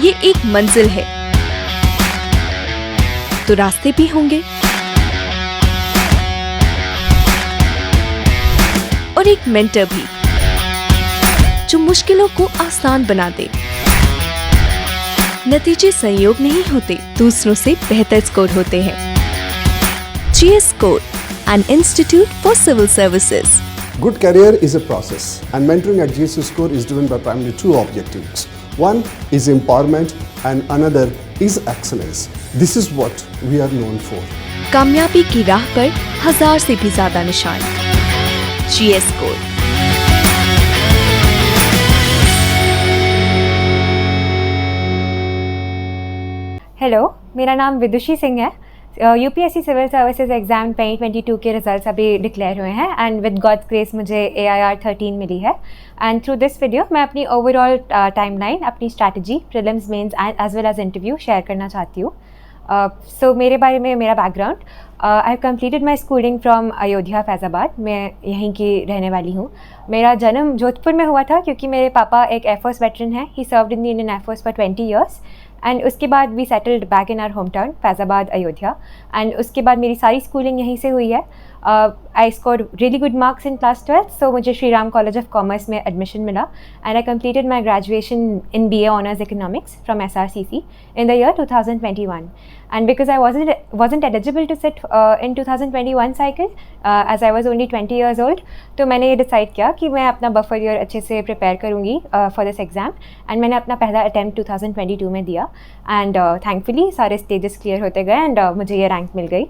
ये एक मंजिल है तो रास्ते भी होंगे और एक मेंटर भी जो मुश्किलों को आसान बना दे। नतीजे संयोग नहीं होते, दूसरों से बेहतर स्कोर होते हैं। GS Score, an institute for civil services. Good career is a process, and mentoring at GS Score is driven by primarily two objectives. One is empowerment and another is excellence. This is what we are known for. कामयाबी की राह पर 1000 से भी ज्यादा निशान। GS Score। Hello, मेरा नाम विदुषी सिंह है। यूपीएससी सिविल सर्विसेज एग्ज़ाम 2022 के रिजल्ट्स अभी डिक्लेयर हुए हैं एंड विद गॉड्स ग्रेस मुझे AIR 13 मिली है। एंड थ्रू दिस वीडियो मैं अपनी ओवरऑल टाइमलाइन, अपनी strategy, prelims, mains as well as interview share करना चाहती हूँ। सो मेरे बारे में, मेरा background, I have completed my schooling from Ayodhya Faizabad. मैं यहीं की रहने वाली हूँ। मेरा जन्म जोधपुर में हुआ था क्योंकि मेरे पापा एक एयरफोर्स वेटरन हैं। He served in the Indian air force for 20 years and उसके बाद we settled back in our home town Faizabad, Ayodhya. And उसके बाद मेरी सारी स्कूलिंग यहीं से हुई है। I scored really good marks in class 12, so मुझे Shri Ram college of commerce में एडमिशन मिला and I completed my graduation in BA honours economics from SRCC in the year 2021. And because I wasn't eligible to sit in 2021 cycle, as I was only 20 years old, तो मैंने ये decide किया कि मैं अपना buffer year अच्छे से prepare करूँगी फॉर दिस एग्ज़ाम। एंड मैंने अपना पहला अटैम्प्ट 2022 में दिया एंड थैंकफुली सारे स्टेजेस क्लियर होते गए एंड मुझे ये रैंक मिल गई।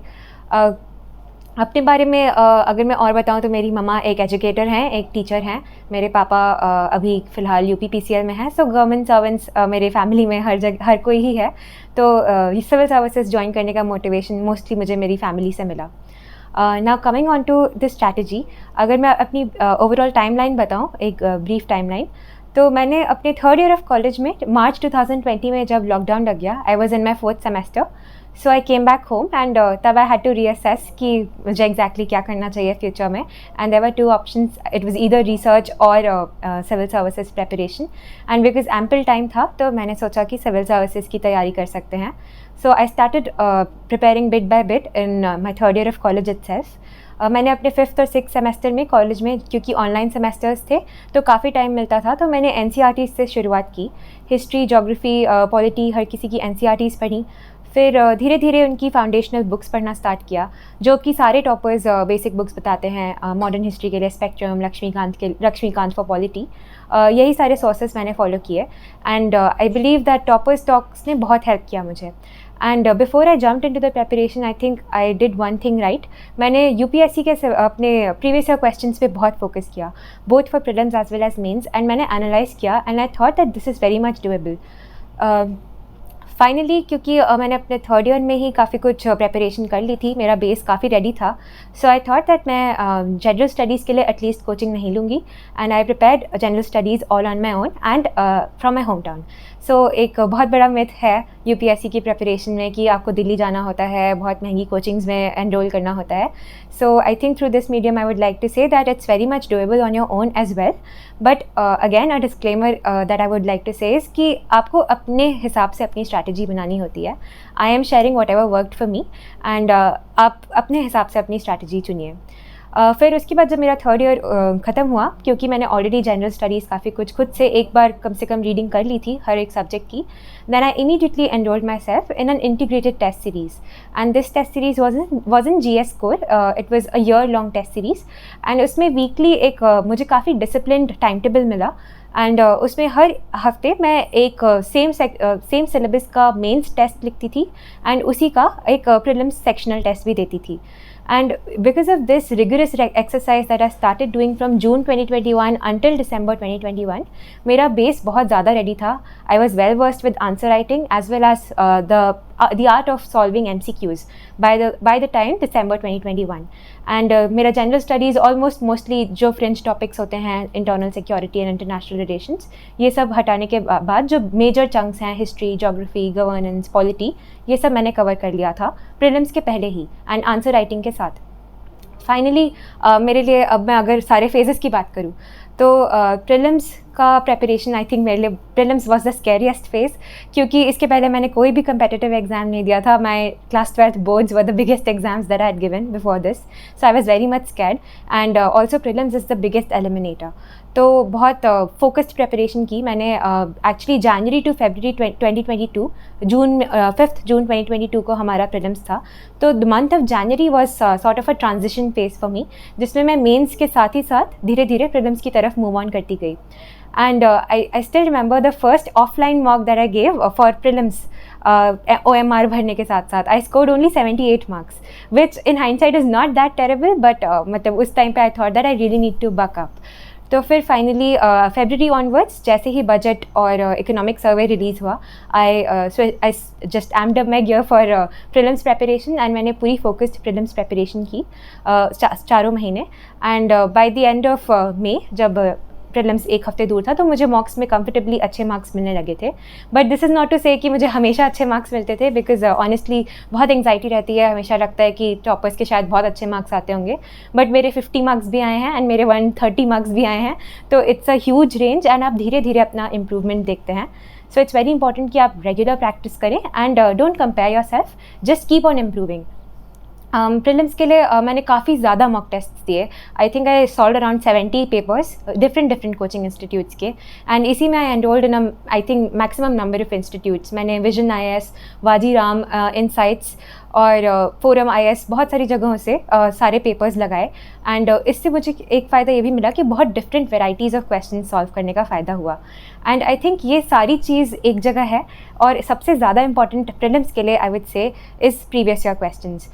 अपने बारे में अगर मैं और बताऊं तो मेरी मम्मा एक एजुकेटर हैं, एक टीचर हैं। मेरे पापा अभी फ़िलहाल UPPCL में हैं। सो गवर्नमेंट सर्वेंट्स मेरे फैमिली में हर कोई ही है। तो सिविल सर्विसेज ज्वाइन करने का मोटिवेशन मोस्टली मुझे मेरी फैमिली से मिला। Now coming on to this strategy, अगर मैं अपनी ओवरऑल टाइमलाइन बताऊं, एक ब्रीफ टाइमलाइन, तो मैंने अपने थर्ड ईयर ऑफ कॉलेज में मार्च 2020 में जब लॉकडाउन लग गया, I was in my 4th semester, so I came back home and तब आई हैड टू रीअसेस कि मुझे एग्जैक्टली क्या करना चाहिए फ्यूचर में। And there were 2 options, it was either research और civil services preparation. And because ample time था तो मैंने सोचा कि सिविल सर्विसेज की तैयारी कर सकते हैं। So I started preparing bit by bit in my third year of college itself. मैंने अपने 5th और 6th सेमेस्टर में कॉलेज में, क्योंकि ऑनलाइन सेमेस्टर्स थे तो काफ़ी टाइम मिलता था, तो मैंने NCERT से शुरुआत की। हिस्ट्री, जोग्राफी, पॉलिटी, हर किसी की NCERTs पढ़ी। फिर धीरे धीरे उनकी फाउंडेशनल बुक्स पढ़ना स्टार्ट किया, जो कि सारे टॉपर्स बेसिक बुक्स बताते हैं। मॉडर्न हिस्ट्री के लिए स्पेक्ट्रम, लक्ष्मीकांत फॉर पॉलिटी, यही सारे सोर्सेज मैंने फॉलो किए and I believe that toppers talks ने बहुत हेल्प किया मुझे। And before I jumped into the preparation, I think I did one thing right. मैंने UPSC के अपने प्रीवियस ईयर क्वेश्चंस पे बहुत फोकस किया, both for prelims as well as mains, and मैंने एनालाइज किया and I thought that this is very much doable. Finally, क्योंकि मैंने अपने थर्ड ईयर में ही काफ़ी कुछ प्रेपरेशन कर ली थी, मेरा बेस काफ़ी रेडी था, सो आई थॉट दैट मैं जनरल स्टडीज़ के लिए एटलीस्ट कोचिंग नहीं लूँगी and I prepared general studies all on my own and from my home town. So एक बहुत बड़ा मिथ है UPSC की प्रेपरेशन में कि आपको दिल्ली जाना होता है, बहुत महंगी कोचिंग्स में एनरोल करना होता है। So I think through this medium I would like to say that it's very much doable on your own as well, but again a disclaimer that I would like to say is कि आपको अपने हिसाब से अपनी strategy बनानी होती है। I am sharing what ever worked for me and आप अपने हिसाब से अपनी स्ट्रैटेजी चुनिए। फिर उसके बाद जब मेरा थर्ड ईयर ख़त्म हुआ, क्योंकि मैंने ऑलरेडी जनरल स्टडीज़ काफ़ी कुछ खुद से एक बार कम से कम रीडिंग कर ली थी हर एक सब्जेक्ट की, then I immediately enrolled my self in an integrated test series and this test series was in GS Score। It was a year long test series and उसमें वीकली एक मुझे काफ़ी डिसिप्लिन्ड टाइम टेबल मिला and उसमें हर हफ्ते मैं एक सेम सिलेबस का मेंस टेस्ट लिखती थी एंड उसी का एक प्रीलिम्स सेक्शनल टेस्ट भी देती थी। And because of this rigorous exercise that I started doing from June 2021 until December 2021, मेरा बेस बहुत ज़्यादा रेडी था। I was well versed with answer writing as well as the art of solving MCQs by the time December 2021. And मेरा general studies mostly जो French topics होते हैं, internal security and international relations, ये सब हटाने के बाद जो मेजर चंक्स हैं, हिस्ट्री, जोग्राफी, गवर्नेंस, पॉलिटी, ये सब मैंने कवर कर लिया था प्रीलिम्स के पहले ही एंड आंसर राइटिंग के साथ। फाइनली मेरे लिए, अब मैं अगर सारे फेजेस की बात करूँ तो प्रीलिम्स का प्रेपरेशन आई थिंक मेरे लिए प्रीलिम्स वाज द स्कैरिएस्ट फेज, क्योंकि इसके पहले मैंने कोई भी कंपेटिटिव एग्जाम नहीं दिया था. My class 12th boards were the biggest exams that I had given before this, so I was very much scared. And also prelims is the biggest eliminator. तो बहुत फोकस्ड प्रेपरेशन की मैंने. Actually January to February 2022, 5th जून 2022 को हमारा prelims था. तो the month of January was sort of a transition phase for me, जिसमें मैं मेंस के साथ ही साथ धीरे धीरे प्रीलिम्स की तरफ मूव ऑन करती गई. And I still remember the first offline mock that I gave for prelims, OMR भरने के साथ साथ I scored only 78 marks, which in hindsight is not that terrible, but मतलब उस टाइम पे I thought that I really need to buck up. तो फिर finally February onwards जैसे ही बजट और इकोनॉमिक सर्वे रिलीज़ हुआ, I just amped up my gear for prelims preparation, and मैंने पूरी फोकस्ड प्रीलिम्स प्रेपरेशन की चारों महीने. And by the end of May, जब प्रीलिम्स एक हफ्ते दूर था, तो मुझे मॉक्स में कंफर्टेबली अच्छे मार्क्स मिलने लगे थे. But this is not to say कि मुझे हमेशा अच्छे मार्क्स मिलते थे, बिकॉज ऑनेस्टली बहुत एंग्जाइटी रहती है. हमेशा लगता है कि टॉपर्स के शायद बहुत अच्छे मार्क्स आते होंगे, बट मेरे 50 मार्क्स भी आए हैं एंड मेरे 130 मार्क्स भी आए हैं. तो it's a huge range, and आप धीरे धीरे अपना इम्प्रूवमेंट देखते हैं. सो इट्स वेरी इंपॉर्टेंट कि आप रेगुलर प्रैक्टिस करें and don't compare your self, just keep on improving. Prelims के लिए मैंने काफ़ी ज़्यादा मॉक टेस्ट दिए. आई think I solve around 70 papers different coaching institutes के, एंड इसी में I enrolled in I think maximum number of institutes. मैंने विजन IAS, वाजीराम, इनसाइट्स और फोरम IAS, बहुत सारी जगहों से सारे पेपर्स लगाए. एंड इससे मुझे एक फ़ायदा ये भी मिला कि बहुत different varieties of question solve करने का फ़ायदा हुआ. एंड आई थिंक ये सारी चीज़ एक जगह है. और सबसे ज़्यादा इंपॉर्टेंट प्रीलिम्स के लिए आई वुड से इज़ प्रीवियस ईयर क्वेश्चंस.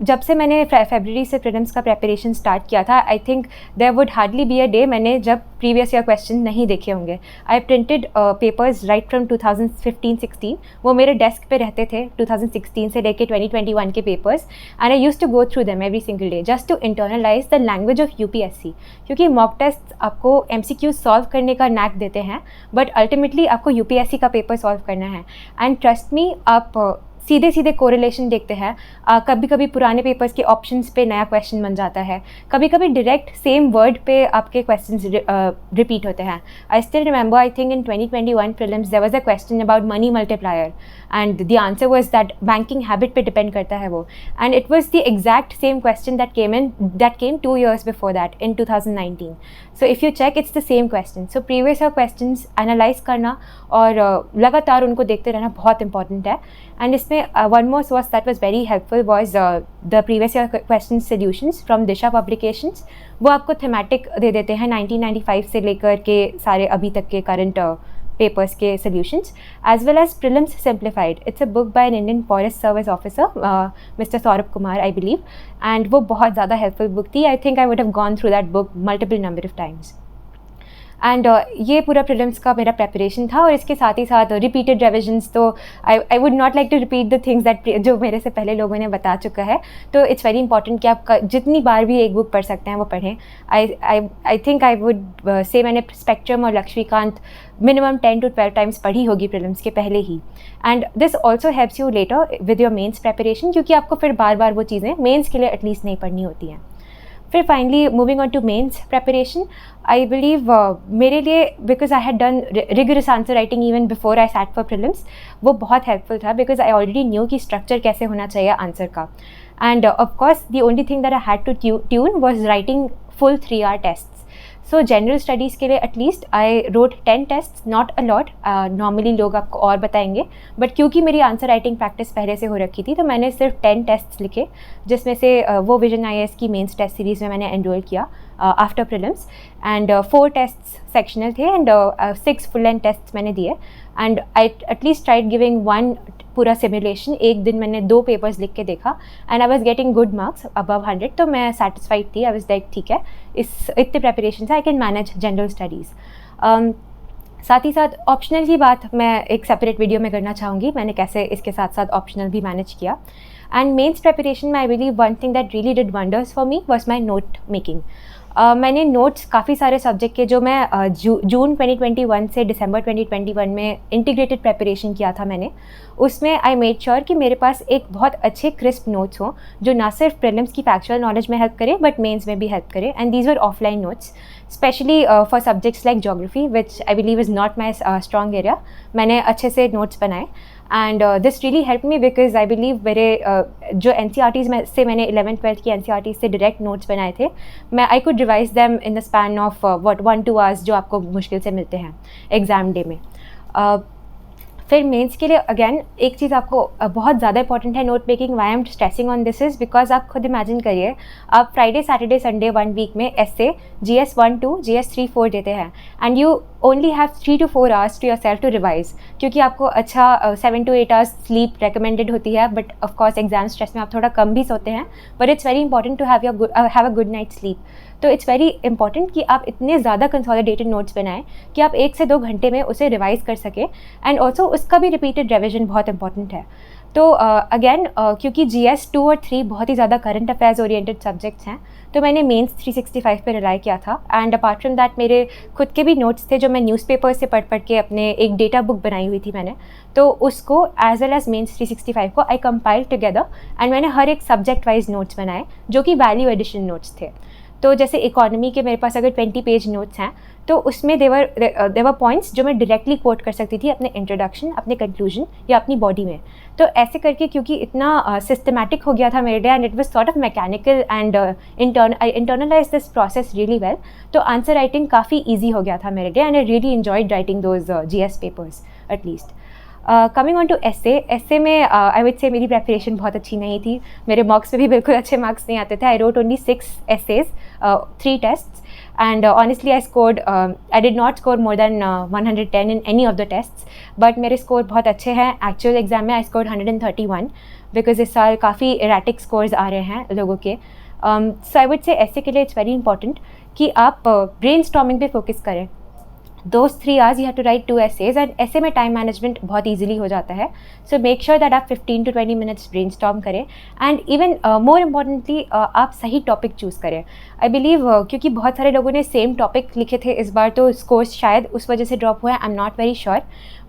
जब से मैंने फरवरी से प्रीलिम्स का प्रेपरेशन स्टार्ट किया था, I think there would hardly be a day मैंने जब प्रीवियस ईयर क्वेश्चन नहीं देखे होंगे. I printed papers right from 2015-16. वो मेरे डेस्क पे रहते थे 2016 से लेके 2021 के papers, and I used to go through them every single day just to internalise the language of UPSC. क्योंकि मॉक टेस्ट आपको MCQ सॉल्व करने का नैक देते हैं, बट अल्टीमेटली आपको UPSC का पेपर सॉल्व करना है. एंड ट्रस्ट मी, आप सीधे कोरिलेशन देखते हैं. कभी कभी पुराने पेपर्स के ऑप्शंस पे नया क्वेश्चन बन जाता है, कभी कभी डायरेक्ट सेम वर्ड पे आपके क्वेश्चंस रिपीट होते हैं. I still remember, I think in 2021 prelims there was a question about money multiplier, and the answer was that banking habit पे डिपेंड करता है वो. And it was the exact same question that came 2 years before that in 2019. So if you check, it's the same question. So previous year questions analyse करना और लगातार उनको देखते रहना बहुत इंपॉर्टेंट है. एंड इसमें one more source that was very helpful was the previous year question solutions from Disha Publications. वो आपको thematic दे देते हैं 1995 से लेकर के सारे अभी तक के current papers के solutions, as well as Prelims Simplified. It's a book by an Indian Forest Service officer, Mr. Saurabh Kumar, I believe, and वो बहुत ज़्यादा helpful book थी. I think I would have gone through that book multiple number of times. And ये पूरा prelims का मेरा preparation था. और इसके साथ ही साथ रिपीटेड रिविजन्स. तो I would not like to repeat the things that जो मेरे से पहले लोगों ने बता चुका है. तो इट्स वेरी इंपॉर्टेंट कि आप जितनी बार भी एक बुक पढ़ सकते हैं वो पढ़ें. आई थिंक आई वुड से मैंने स्पेक्ट्रम और लक्ष्मीकांत मिनिमम 10 to 12 टाइम्स पढ़ी होगी प्रीलिम्स के पहले ही. And this also helps you later with your mains preparation, क्योंकि आपको फिर बार बार वो चीज़ें मेन्स के लिए एटलीस्ट नहीं पढ़नी होती हैं. फिर finally moving on to mains preparation, I believe मेरे लिए, because I had done rigorous answer writing even before I sat for prelims, वो बहुत हेल्पफुल था बिकॉज आई ऑलरेडी न्यू कि स्ट्रक्चर कैसे होना चाहिए आंसर का. And of course the only thing that I had to tune was writing full 3 hour test. So general studies के लिए at least I wrote 10 test, not a lot. Normally लोग आपको और बताएंगे, बट क्योंकि मेरी आंसर राइटिंग प्रैक्टिस पहले से हो रखी थी, तो मैंने सिर्फ 10 टेस्ट लिखे, जिसमें से वो विजन IAS की मेंस टेस्ट सीरीज़ में मैंने एनरोल किया after prelims. And 4 test sectional थे एंड 6 फुल एंड टेस्ट मैंने दिए. And I at least tried giving 1 पूरा सिमुलेशन. एक दिन मैंने 2 पेपर्स लिख के देखा and I was getting good marks above 100. तो मैं सेटिस्फाइड थी. आई वाज लाइक ठीक है, इस इतने प्रेपरेशन से I can manage general studies. साथ ही साथ ऑप्शनल की बात मैं एक सेपरेट वीडियो में करना चाहूँगी, मैंने कैसे इसके साथ साथ ऑप्शनल भी मैनेज किया. एंड मेंस प्रेपरेशन में I believe one thing that really did wonders for me was my note making. मैंने नोट्स काफ़ी सारे सब्जेक्ट के जो मैं जून 2021 से दिसंबर 2021 में इंटीग्रेटेड प्रेपरेशन किया था मैंने, उसमें आई मेड श्योर कि मेरे पास एक बहुत अच्छे क्रिस्प नोट्स हों जो ना सिर्फ प्रीलिम्स की फैक्चुअल नॉलेज में हेल्प करे बट मेंस में भी हेल्प करे. And these were offline notes. Specially for subjects like geography which I believe is not my strong area. मैंने अच्छे से नोट्स बनाए and this really help me because I believe मेरे जो NCERTs में से मैंने 11th-12th की NCERTs से डायरेक्ट नोट्स बनाए थे, मैं I could revise them in the span of 1-2 hours जो आपको मुश्किल से मिलते हैं एग्ज़ाम डे में. फिर मेंस के लिए अगेन एक चीज़ आपको बहुत ज़्यादा इंपॉर्टेंट है note making. Why am stressing on this is because आप खुद इमेजिन करिए, आप फ्राइडे सैटरडे संडे 1 वीक में ऐसे GS 1-2 GS 3-4 देते हैं and you only have 3 to 4 hours to your self to revise, क्योंकि आपको अच्छा 7 to 8 hours स्लीप रिकमेंडेड होती है. बट ऑफकोर्स एग्जाम स्ट्रेस में आप थोड़ा कम भी सोते हैं, but it's very important to have a good night sleep. तो इट्स वेरी इंपॉर्टेंट कि आप इतने ज़्यादा कंसोलिडेटेड नोट्स बनाएं कि आप 1 से 2 घंटे में उसे रिवाइज कर सकें एंड ऑल्सो उसका भी रिपीटेड रिविजन बहुत इंपॉर्टेंट है. तो अगेन क्योंकि GS 2 और 3 बहुत ही ज़्यादा करंट अफेयर्स ओरिएंटेड सब्जेक्ट्स हैं, तो मैंने मेंस 365 पे रिलाई किया था. एंड अपार्ट फ्रॉम दैट मेरे खुद के भी नोट्स थे जो मैं न्यूज़पेपर से पढ़ के अपने एक डेटा बुक बनाई हुई थी मैंने, तो उसको एज वेल एज मेंस 365 को आई कंपाइल टुगेदर एंड मैंने हर एक सब्जेक्ट वाइज नोट्स बनाए जो कि वैल्यू एडिशन नोट्स थे. तो जैसे इकोनॉमी के मेरे पास अगर 20 पेज नोट्स हैं, तो उसमें देवर पॉइंट्स जो मैं डायरेक्टली कोट कर सकती थी अपने इंट्रोडक्शन, अपने कंक्लूजन या अपनी बॉडी में. तो ऐसे करके क्योंकि इतना सिस्टमैटिक हो गया था मेरे लिए and it was sort of mechanical and I internalise this process really well, तो आंसर राइटिंग काफ़ी ईजी हो गया था मेरे लिए and I really enjoyed writing those GS papers at least. Coming on to essay में आई वुड से मेरी प्रेपरेशन बहुत अच्छी नहीं थी. मेरे मार्क्स पे भी बिल्कुल अच्छे मार्क्स नहीं आते थे. I wrote only 6 essays, 3 tests and honestly I did not score more than 110 in any of the tests, but मेरे स्कोर बहुत अच्छे हैं. एक्चुअल एग्जाम में आई स्कोर 131 बिकॉज इस साल काफ़ी एराटिक स्कोर्स आ रहे हैं लोगों के. सो आई वुड से ऐसे के लिए इट्स वेरी इंपॉर्टेंट कि आप ब्रेन स्टॉर्मिंग पे फोकस करें. Those 3 hours you have to write 2 essays and ऐसे में टाइम मैनेजमेंट बहुत ईजिली हो जाता है. सो मेक श्योर दैट आप 15 to 20 minutes ब्रेन स्टॉर्म करें एंड इवन मोर इम्पॉर्टेंटली आप सही टॉपिक चूज़ करें. आई बिलीव क्योंकि बहुत सारे लोगों ने सेम टॉपिक लिखे थे इस बार, तो स्कोर्स शायद उस वजह से ड्रॉप हुआ है. I am not very sure,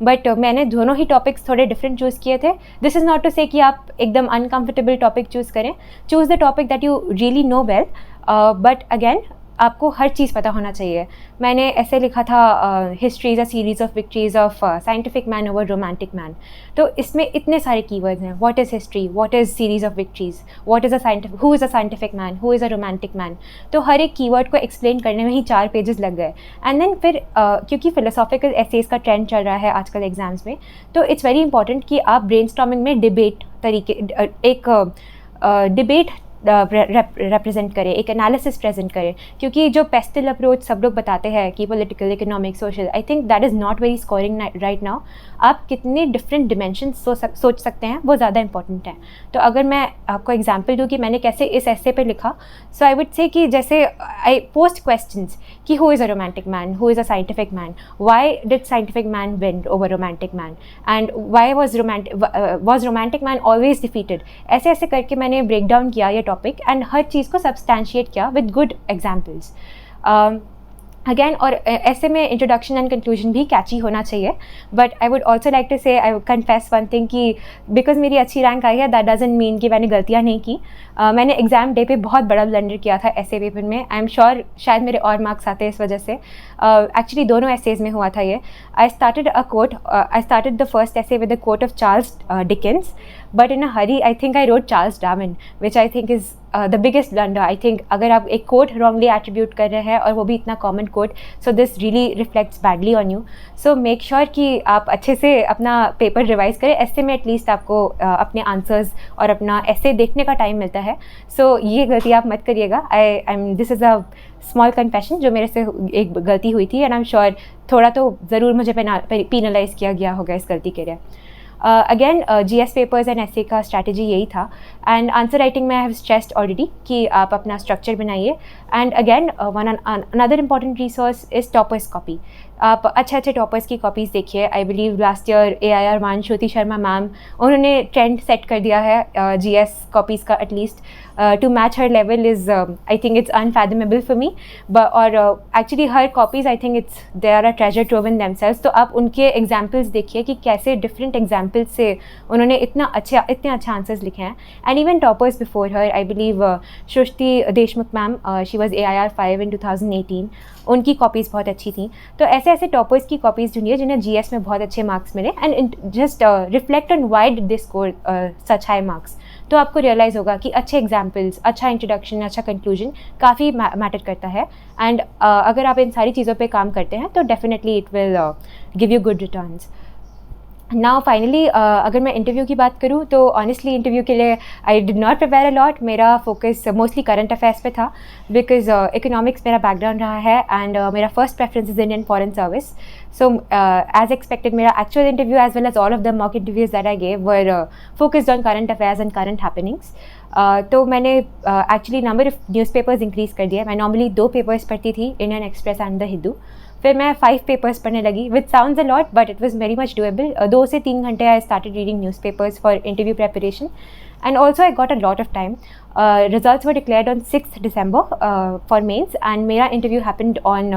but मैंने दोनों ही टॉपिक्स थोड़े डिफरेंट चूज़ किए थे. This is not to say कि आप एकदम अनकम्फर्टेबल टॉपिक चूज़ करें. Choose the topic that you really know well, but again आपको हर चीज़ पता होना चाहिए. मैंने ऐसे लिखा था history is a series of victories of scientific man over romantic man. तो इसमें इतने सारे कीवर्ड्स हैं. What is history, what is series of victories, what is who is a scientific man, who is a romantic man. तो हर एक keyword को explain करने में ही 4 पेजेस लग गए. एंड देन फिर क्योंकि फिलोसॉफिकल एसेज का ट्रेंड चल रहा है आजकल एग्जाम्स में, तो इट्स वेरी इंपॉर्टेंट कि आप ब्रेनस्टॉर्मिंग में डिबेट तरीके एक डिबेट रिप्रेजेंट करें, एक एनालिसिस प्रेजेंट करें. क्योंकि जो पेस्टल अप्रोच सब लोग बताते हैं कि political, economic, social, I think that is not very scoring right now. आप कितने डिफरेंट डिमेंशंस सोच सकते हैं वो ज़्यादा इंपॉर्टेंट है. तो अगर मैं आपको एग्जांपल दूँ कि मैंने कैसे इस ऐसे पे लिखा, सो आई वुड से कि जैसे आई पोस्ट क्वेश्चंस कि who is a romantic man, who is a scientific man, why did scientific man win over romantic man, and why was romantic man always defeated. ऐसे ऐसे करके मैंने break down किया ये topic and हर चीज़ को substantiate किया with good examples. Again और ऐसे में इंट्रोडक्शन एंड कंक्लूजन भी कैची होना चाहिए. But I would also like to say, I confess one thing कि बिकॉज मेरी अच्छी रैंक आई है दैट डजंट मीन कि मैंने गलतियाँ नहीं की. मैंने एग्जाम डे पे बहुत बड़ा ब्लंडर किया था ऐसे पेपर में. आई एम श्योर शायद मेरे और मार्क्स आते इस वजह से. एक्चुअली दोनों एसेज में हुआ था ये. I started the first essay with the quote of Charles Dickens, but in a hurry I think I wrote Charles Darwin, which I think is the biggest blunder. I think अगर आप एक coat wrongly attribute कर रहे हैं और वो भी इतना common quote, so this really reflects badly on you. So make sure कि आप अच्छे से अपना पेपर रिवाइज करें. ऐसे में एटलीस्ट आपको अपने आंसर्स और अपना ऐसे देखने का टाइम मिलता है. सो ये गलती आप मत करिएगा. This is a small confession जो मेरे से एक गलती हुई थी एंड आई एम श्योर थोड़ा तो ज़रूर मुझे पेनलाइज किया गया होगा इस गलती के लिए. अगेन GS पेपर्स एंड ऐसे का स्ट्रैटेजी यही था. एंड आंसर राइटिंग में आई हैव स्ट्रेस्ड ऑलरेडी कि आप अपना स्ट्रक्चर बनाइए. And again another important resource is toppers copy. आप अच्छे टॉपर्स की कॉपीज़ देखिए. I believe last year AIR 1 Shruti Sharma ma'am, उन्होंने ट्रेंड सेट कर दिया है GS कॉपीज़ का. At least to match her level is I think it's unfathomable for me. और actually her copies I think they are a treasure trove in themselves. तो आप उनके examples देखिए कि कैसे डिफरेंट एग्जाम्पल्स से उन्होंने इतने अच्छे आंसर्स लिखे हैं. And even toppers before her, I believe Shruti Deshmukh ma'am, she was AIR 5 in 2018. उनकी कॉपीज़ बहुत अच्छी थी। तो ऐसे ऐसे टॉपर्स की कॉपीज़ ढूंढिए जिन्हें GS में बहुत अच्छे मार्क्स मिले, and just reflect on why did they score such high marks. तो आपको रियलाइज़ होगा कि अच्छे एग्जाम्पल्स, अच्छा इंट्रोडक्शन, अच्छा कंक्लूजन काफ़ी मैटर करता है। एंड अगर आप इन सारी चीज़ों पे काम करते हैं तो definitely it will give you good returns. Now finally अगर मैं इंटरव्यू की बात करूँ तो ऑनेस्टली इंटरव्यू के लिए I did not prepare a lot. मेरा फोकस मोस्टली करंट अफेयर्स पे था, बिकॉज इकोनॉमिक्स मेरा बैकग्राउंड रहा है, एंड मेरा first preference is Indian foreign service. So as expected मेरा actual interview as well as all of the mock interviews that I gave were focused on current affairs and current happenings. तो मैंने actually number of newspapers increase कर दिया। मैं normally 2 papers पढ़ती थी, Indian Express and the Hindu. फिर मैं 5 papers पढ़ने लगी, which sounds a lot but it was very much doable. 2 से 3 घंटे I started reading newspapers for interview preparation, and also I got a lot of time. Results were declared on 6th December for mains, and मेरा interview happened on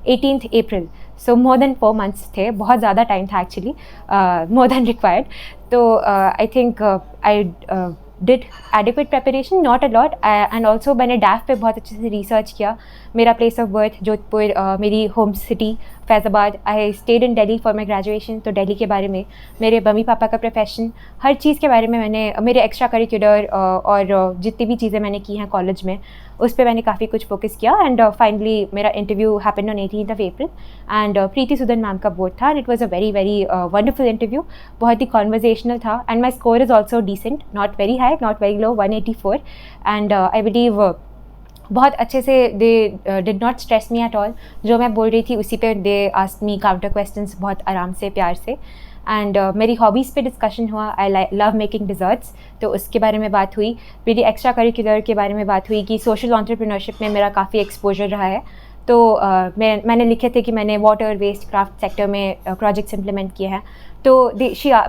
18th April। So more than 4 months थे, बहुत ज़्यादा time था actually, मोर than required. तो I think I did adequate preparation, not a lot. And also मैंने DAF पे बहुत अच्छे से रिसर्च किया। मेरा प्लेस ऑफ बर्थ जोधपुर, मेरी home city Faizabad. I stayed in Delhi for my graduation, तो दिल्ली के बारे में, मेरे मम्मी पापा का प्रोफेशन, हर चीज़ के बारे में मैंने, मेरे एक्स्ट्रा करिकुलर और जितनी भी चीज़ें मैंने की हैं कॉलेज में, उस पर मैंने काफ़ी कुछ फोकस किया। एंड फाइनली मेरा interview happened on 18th April, and Preeti Sudan ma'am का बोर्ड था, and it was a very very wonderful interview. बहुत ही कॉन्वर्जेशनल था, and my score is also decent, not very high, not very low, 184। And I believe बहुत अच्छे से they did not stress me at all. जो मैं बोल रही थी उसी पे they asked me counter questions बहुत आराम से, प्यार से। एंड मेरी हॉबीज़ पे डिस्कशन हुआ। आई लव मेकिंग डिज़र्ट्स, तो उसके बारे में बात हुई। मेरी एक्स्ट्रा करिकुलर के बारे में बात हुई कि सोशल एंटरप्रेन्योरशिप में मेरा काफ़ी एक्सपोजर रहा है। तो मैंने लिखे थे कि मैंने वाटर वेस्ट क्राफ्ट सेक्टर में प्रोजेक्ट्स इम्प्लीमेंट किए हैं। तो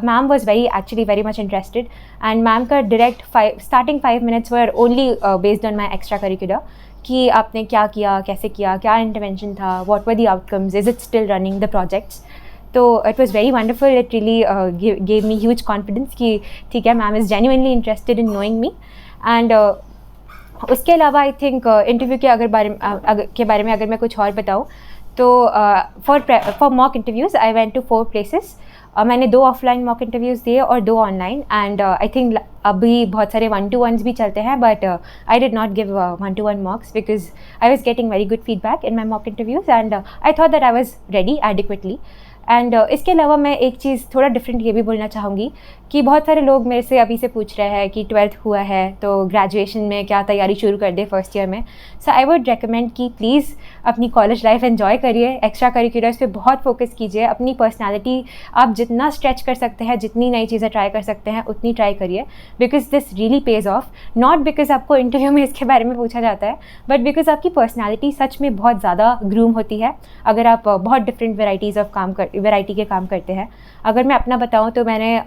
ma'am was actually very much interested, and ma'am का direct starting 5 minutes were only based on my extra curricular, कि आपने क्या किया, कैसे किया, क्या इंटरवेंशन था, what were the outcomes, is it still running the projects. तो it was very wonderful, it really gave me huge confidence कि ठीक है, ma'am is genuinely interested in knowing me. And उसके अलावा आई थिंक इंटरव्यू के बारे में अगर मैं कुछ और बताऊँ तो for mock interviews I went to 4 places। मैंने 2 ऑफलाइन मॉक इंटरव्यूज़ दिए और 2 ऑनलाइन, एंड आई थिंक अभी बहुत सारे 1-to-1s भी चलते हैं, but I did not give 1-to-1 मॉक्स because I was getting very good feedback in my mock interviews, and I thought that I was ready adequately. And इसके अलावा मैं एक चीज़ थोड़ा डिफरेंट ये भी बोलना चाहूँगी कि बहुत सारे लोग मेरे से अभी से पूछ रहे हैं कि 12th हुआ है तो ग्रेजुएशन में क्या तैयारी शुरू कर दे फर्स्ट ईयर में। सो आई वुड रेकमेंड कि प्लीज़ अपनी कॉलेज लाइफ एंजॉय करिए, एक्स्ट्रा करिकुलर्स पे बहुत फोकस कीजिए, अपनी पर्सनालिटी आप जितना स्ट्रेच कर सकते हैं, जितनी नई चीज़ें ट्राई कर सकते हैं उतनी ट्राई करिए, because this really page of. Not because आपको इंटरव्यू में इसके बारे में पूछा जाता है, बट बिकॉज आपकी पर्सनैलिटी सच में बहुत ज़्यादा ग्रूम होती है अगर आप बहुत डिफरेंट वैरायटी के काम करते हैं। अगर मैं अपना बताऊं तो मैंने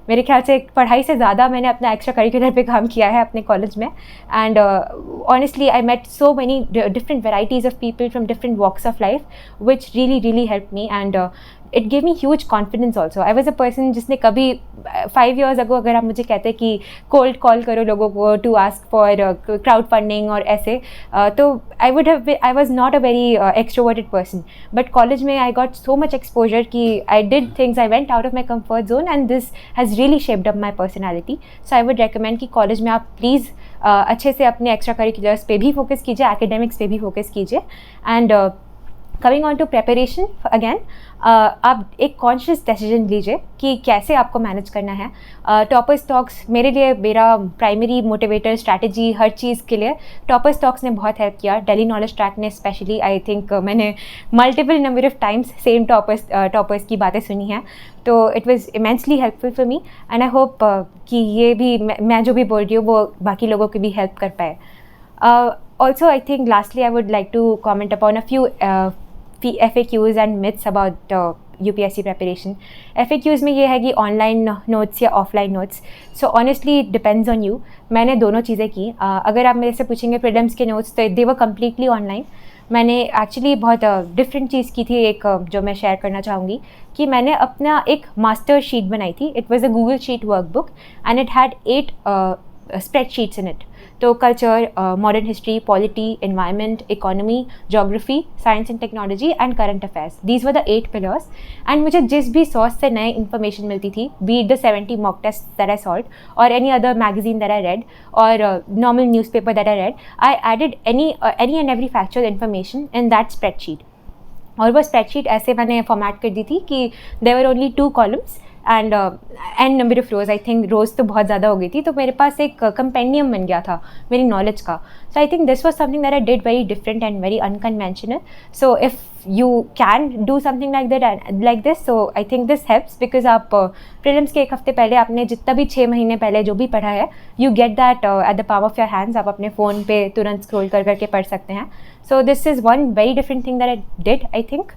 मेरे ख्याल से पढ़ाई से ज़्यादा मैंने अपना एक्स्ट्रा करिकुलर पे काम किया है अपने कॉलेज में, and honestly I met so many different varieties of people from different walks of life which really help me, and it gave me huge confidence also. I was a person जिसने कभी 5 years ago अगर आप मुझे कहते कि cold call करो लोगों को to ask for crowd funding और ऐसे, तो I was not a very extroverted person, but college में I got so much exposure कि I did things, I went out of my comfort zone, and this has really shaped up my personality. So I would recommend कि college में आप please अच्छे से अपने extra curriculars पे भी focus कीजिए, एकेडमिक्स पे भी फोकस कीजिए। And coming on to preparation again, आप एक कॉन्शियस डिसीजन लीजिए कि कैसे आपको मैनेज करना है। टॉपर्स टॉक्स मेरे लिए मेरा प्राइमरी मोटिवेटर स्ट्रैटेजी हर चीज़ के लिए टॉपर्स टॉक्स ने बहुत हेल्प किया। दिल्ली नॉलेज ट्रैक ने स्पेशली, आई थिंक मैंने multiple number of times same toppers की बातें सुनी हैं, तो it was immensely helpful for me, and I hope कि ये भी मैं जो भी बोल रही हूँ वो बाकी लोगों की भी हेल्प कर पाए। Also, I think lastly I would like to comment upon a few FAQs and myths about UPSC preparation. FAQs में ये है कि ऑनलाइन नोट्स या offline notes. So honestly it depends on you. मैंने दोनों चीज़ें की। अगर आप मेरे से पूछेंगे प्रीलिम्स के नोट्स तो दे वर कम्प्लीटली ऑनलाइन। मैंने एक्चुअली बहुत डिफरेंट चीज़ की थी, एक जो मैं शेयर करना चाहूँगी कि मैंने अपना एक मास्टर शीट बनाई थी। It was a Google sheet workbook and it had 8 spreadsheets in it. तो culture, modern history, polity, environment, economy, geography, science and technology and current affairs, these were the 8 pillars. And मुझे जिस भी source से नए information मिलती थी, be it the 70 mock test that I solve और any other magazine that I read और normal newspaper that I read, I added any and every factual information in that spreadsheet. और वो spreadsheet ऐसे मैंने format कर दी थी कि there were only 2 columns and number of rows. I think rows तो बहुत ज़्यादा हो गई थी, तो मेरे पास एक कंपेंडियम बन गया था मेरी नॉलेज का. So I think this was something that I did very different and very unconventional. So if you can do something like this, so I think this helps because आप प्रीलिम्स के एक हफ्ते पहले आपने जितना भी 6 महीने पहले जो भी पढ़ा है, you get that at the palm of your hands. आप अपने फ़ोन पे तुरंत स्क्रॉल कर करके पढ़ सकते हैं. So this is one very different thing that I did. I think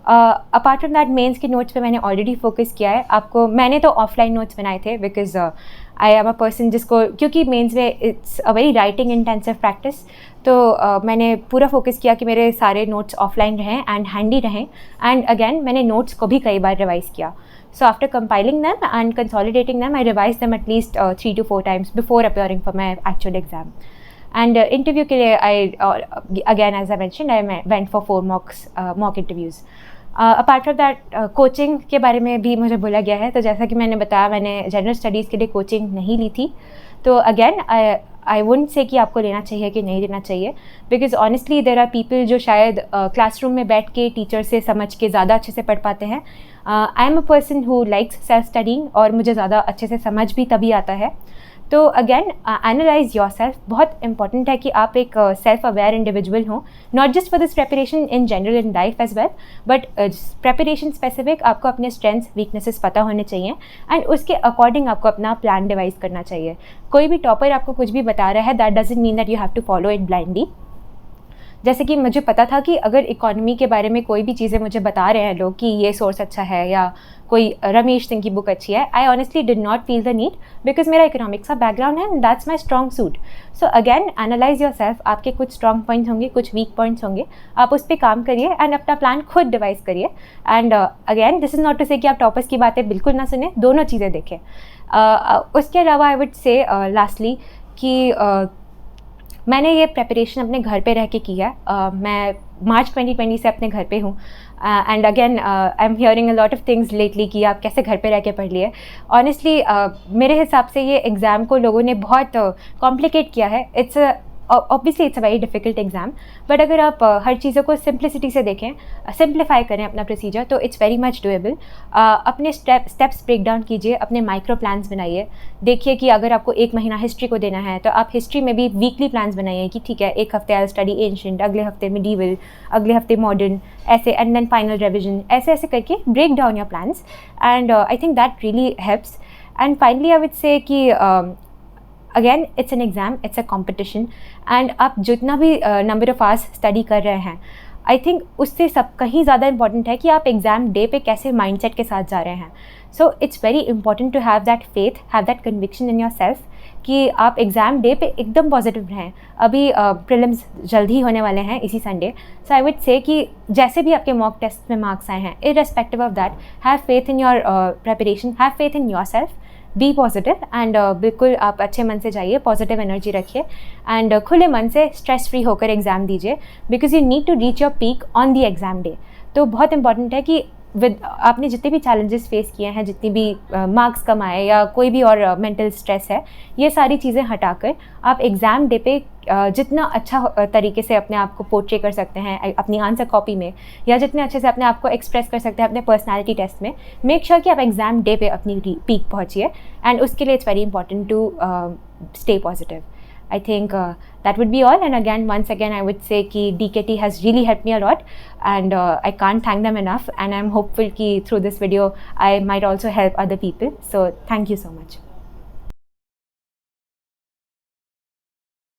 apart from that mains के नोट्स पे मैंने ऑलरेडी फोकस किया है. मैंने तो ऑफलाइन नोट्स बनाए थे because I am a person जिसको, क्योंकि मेंस में it's a very writing intensive practice, तो मैंने पूरा फोकस किया कि मेरे सारे नोट्स ऑफलाइन रहें एंड हैंडी रहें. एंड अगेन मैंने नोट्स को भी कई बार रिवाइज़ किया. So after compiling them and consolidating them, I revised them at least 3 to 4 times before appearing for my actual exam. And interview के लिए again as I mentioned, I went for 4 mock interviews. Apart from that coaching के बारे में भी मुझे बोला गया है. तो जैसा कि मैंने बताया, मैंने जनरल स्टडीज़ के लिए कोचिंग नहीं ली थी. तो अगेन आई वुडंट से कि आपको लेना चाहिए कि नहीं लेना चाहिए, because honestly there are people जो शायद क्लासरूम में बैठ के टीचर से समझ के ज़्यादा अच्छे से पढ़ पाते हैं. I am a person who likes self studying और मुझे ज़्यादा अच्छे से समझ भी तभी आता है. तो अगेन एनालाइज योर सेल्फ. बहुत इंपॉर्टेंट है कि आप एक सेल्फ अवेयर इंडिविजुअल हों, not just for this preparation in general in life as well, but preparation specific आपको अपने स्ट्रेंथ्स वीकनेसेस पता होने चाहिए एंड उसके अकॉर्डिंग आपको अपना प्लान डिवाइस करना चाहिए. कोई भी टॉपर आपको कुछ भी बता रहा है, that doesn't mean that you have to follow it blindly. जैसे कि मुझे पता था कि अगर इकोनॉमी के बारे में कोई भी चीज़ें मुझे बता रहे हैं लोग कि ये सोर्स अच्छा है या कोई रमेश सिंह की बुक अच्छी है, I honestly did not feel the need because मेरा इकोनॉमिक्स का बैकग्राउंड है and that's my strong suit. So again analyse your self. आपके कुछ स्ट्रॉन्ग पॉइंट्स होंगे, कुछ वीक पॉइंट्स होंगे, आप उस पर काम करिए एंड अपना प्लान खुद डिवाइस करिए. And again this is not to say कि आप टॉपर्स की बातें बिल्कुल ना सुने, दोनों चीज़ें देखें. उसके अलावा आई वुड से लास्टली कि मैंने ये प्रेपरेशन अपने घर पे रह के की है. मैं मार्च 2020 से अपने घर पे हूँ and again I am hearing a lot of things lately कि आप कैसे घर पे रह के पढ़ लिए. ऑनेस्टली मेरे हिसाब से ये एग्ज़ाम को लोगों ने बहुत कॉम्प्लिकेट किया है. Obviously it's a very difficult exam, but अगर आप हर चीज़ों को सिंप्लिसिटी से देखें, सिंप्लीफाई करें अपना प्रोसीजर, तो इट्स वेरी मच डूएबल. अपने स्टेप्स ब्रेक डाउन कीजिए, अपने माइक्रो प्लान्स बनाइए. देखिए कि अगर आपको 1 महीना हिस्ट्री को देना है तो आप हिस्ट्री में भी वीकली प्लान्स बनाइए कि ठीक है, एक हफ्ते आई स्टडी एंशिएंट, अगले हफ्ते मिडीवल, अगले हफ्ते मॉडर्न, ऐसे एंड देन फाइनल रिविजन, ऐसे ऐसे करके break down your plans and I think that really helps. And finally I would say कि again it's an exam, it's a competition and आप जितना भी नंबर ऑफ आवर्स स्टडी कर रहे हैं, आई थिंक उससे सब कहीं ज़्यादा इंपॉर्टेंट है कि आप एग्ज़ाम डे पे कैसे माइंडसेट के साथ जा रहे हैं. So it's very important to have that faith, have that conviction in yourself कि आप एग्ज़ाम डे पे एकदम पॉजिटिव रहें. अभी प्रीलिम्स जल्द ही होने वाले हैं इसी Sunday. So I would say कि जैसे भी आपके मॉक टेस्ट में मार्क्स आए हैं, irrespective of that, have faith in your preparation, have faith in yourself, be positive and बिल्कुल आप अच्छे मन से जाइए, पॉजिटिव एनर्जी रखिए एंड खुले मन से स्ट्रेस फ्री होकर एग्ज़ाम दीजिए because you need to reach your peak on the exam day. तो बहुत इंपॉर्टेंट है कि आपने जितने भी चैलेंजेस फेस किए हैं, जितनी भी मार्क्स कम आए या कोई भी और मेंटल स्ट्रेस है, ये सारी चीज़ें हटाकर आप एग्ज़ाम डे पे जितना अच्छा तरीके से अपने आप को पोर्ट्रे कर सकते हैं अपनी आंसर कॉपी में, या जितने अच्छे से अपने आप को एक्सप्रेस कर सकते हैं अपने पर्सनालिटी टेस्ट में, मेक श्योर कि आप एग्ज़ाम डे पे अपनी पीक पहुँचिए एंड उसके लिए it's very important to stay positive. I think that would be all. And again, once again, I would say कि DKT has really helped me a lot, and I can't thank them enough. And I'm hopeful कि through this video, I might also help other people. So thank you so much.